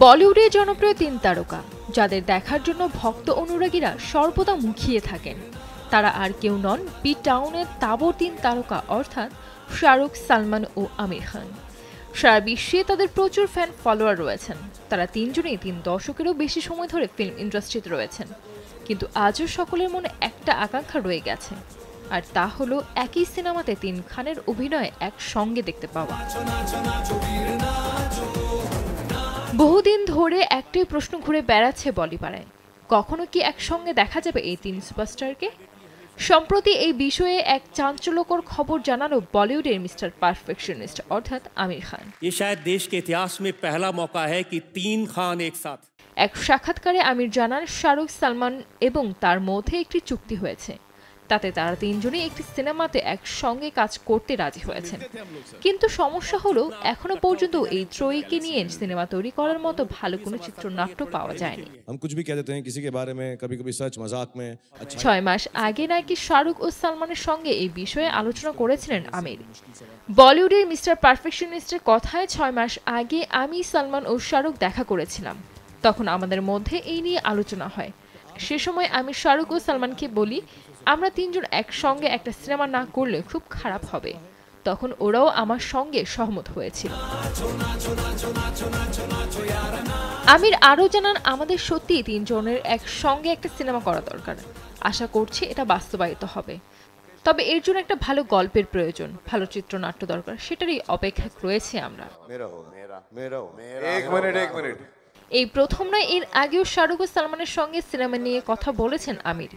বলিউডের জনপ্রিয় তিন তারকা যাদের দেখার জন্য ভক্ত অনুরাগীরা সর্বদা মুখিয়ে থাকেন, তারা আর কেউ নন বি টাউনের তাবড় তিন তারকা অর্থাৎ শাহরুখ, সালমান ও আমির খান। সারা বিশ্বে তাদের প্রচুর ফ্যান ফলোয়ার রয়েছেন। তারা তিনজনেই 3 দশকেরও বেশি সময় ধরে ফিল্ম ইন্ডাস্ট্রিতে রয়েছেন, কিন্তু আজও সকলের মনে একটা আকাঙ্ক্ষা রয়ে গেছে, আর তা হলো একই সিনেমাতে 3 খানের অভিনয় একসঙ্গে দেখতে পাওয়া। বহুদিন ধরে একটাই প্রশ্ন ঘুরে বেড়াচ্ছে বলিপাড়ায়, কখনো কি একসঙ্গে দেখা যাবে এই 3 সুপারস্টারকে? সম্প্রতি এই বিষয়ে এক চাঞ্চল্যকর খবর জানালো বলিউডের মিস্টার পারফেকশনিস্ট অর্থাৎ আমির খান। ये शायद देश के इतिहास में पहला मौका है कि 3 खान एक साथ। এক সাক্ষাৎকারে আমির জানান, শাহরুখ, সালমান এবং তার মধ্যে একটি চুক্তি হয়েছে, তাতে তারা তিনজনই একটি সিনেমাতে একসঙ্গে কাজ করতে রাজি হয়েছেন। কিন্তু সমস্যা হলো এখনো পর্যন্ত এই ত্রয়ীকে নিয়ে সিনেমা তৈরি করার মতো ভালো কোনো চিত্রনাট্য পাওয়া যায়নি। 6 মাস আগে নাকি শাহরুখ ও সালমানের সঙ্গে এই বিষয়ে আলোচনা করেছিলেন আমির। বলিউডের মিস্টার পারফেকশনিস্টের কথায় 6 মাস আগে আমি, সালমান ও শাহরুখ দেখা করেছিলাম। তখন আমাদের মধ্যে এই নিয়ে আলোচনা হয়। সে সময় আমি শাহরুখ ও সালমানকে বলি, আমরা তিনজন একসঙ্গে একটা সিনেমা না করলে খুব খারাপ হবে। তখন ওরাও আমার সঙ্গে সহমত হয়েছিল। আমির আরও জানান, আমাদের সত্যিই তিনজনের একসঙ্গে একটা সিনেমা করা দরকার। আশা করছি এটা বাস্তবায়িত হবে। তবে এর জন্য একটা ভালো গল্পের প্রয়োজন, ভালো চিত্রনাট্য দরকার, সেটারই অপেক্ষায় রয়েছে আমরা। এই প্রথম নয়, এর আগেও শাহরুখ ও সালমানের সঙ্গে সিনেমা নিয়ে কথা বলেছেন আমির।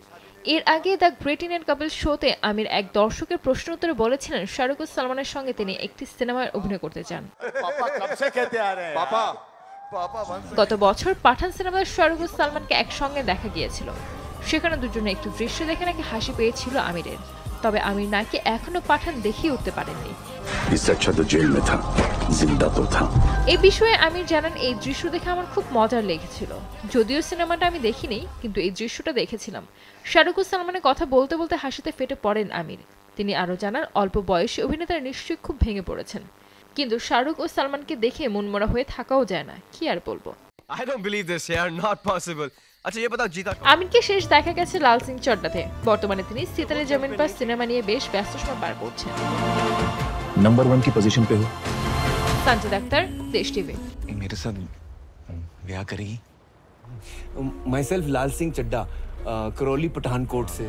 এর আগে দ্য গ্রেট ইন্ডিয়ান কাপল শোতে আমির এক দর্শকের প্রশ্ন উত্তরে বলেছিলেন শাহরুখ ও সালমানের সঙ্গে তিনি একটি সিনেমায় অভিনয় করতে চান। গত বছর পাঠান সিনেমায় শাহরুখ ও সালমানকে একসঙ্গে দেখা গিয়েছিল। সেখানে দুজনে একটু দৃশ্য দেখে নাকি হাসি পেয়েছিল আমিরের। তবে আমির নাকি এখনো পাঠান দেখিয়ে উঠতে পারেননি। এই বিষয়ে আমির জানান, এই দৃশ্য দেখে আমার খুব মজার লেগেছিল। যদিও সিনেমাটা আমি দেখিনি, কিন্তু এই দৃশ্যটা দেখেছিলাম। শাহরুখ ও সালমানের কথা বলতে বলতে হাসিতে ফেটে পড়েন আমির। তিনি আরও জানান, অল্প বয়সী অভিনেতারা নিশ্চয়ই খুব ভেঙে পড়েছেন, কিন্তু শাহরুখ ও সালমানকে দেখে মনমরা হয়ে থাকাও যায় না। কি আর বলবো। আমিরকে শেষ দেখা গেছে লাল সিং চড্ডাতে। বর্তমানে তিনি সিতারে জমিন পার সিনেমা নিয়ে বেশ ব্যস্ত সময় পার করছেন। नंबर 1 की पोजीशन पे हो। संजय अख्तर, देश टीवी। मेरे साथ ब्याह करेगी? माई सेल्फ लाल सिंह चड्डा, करौली पठानकोट से।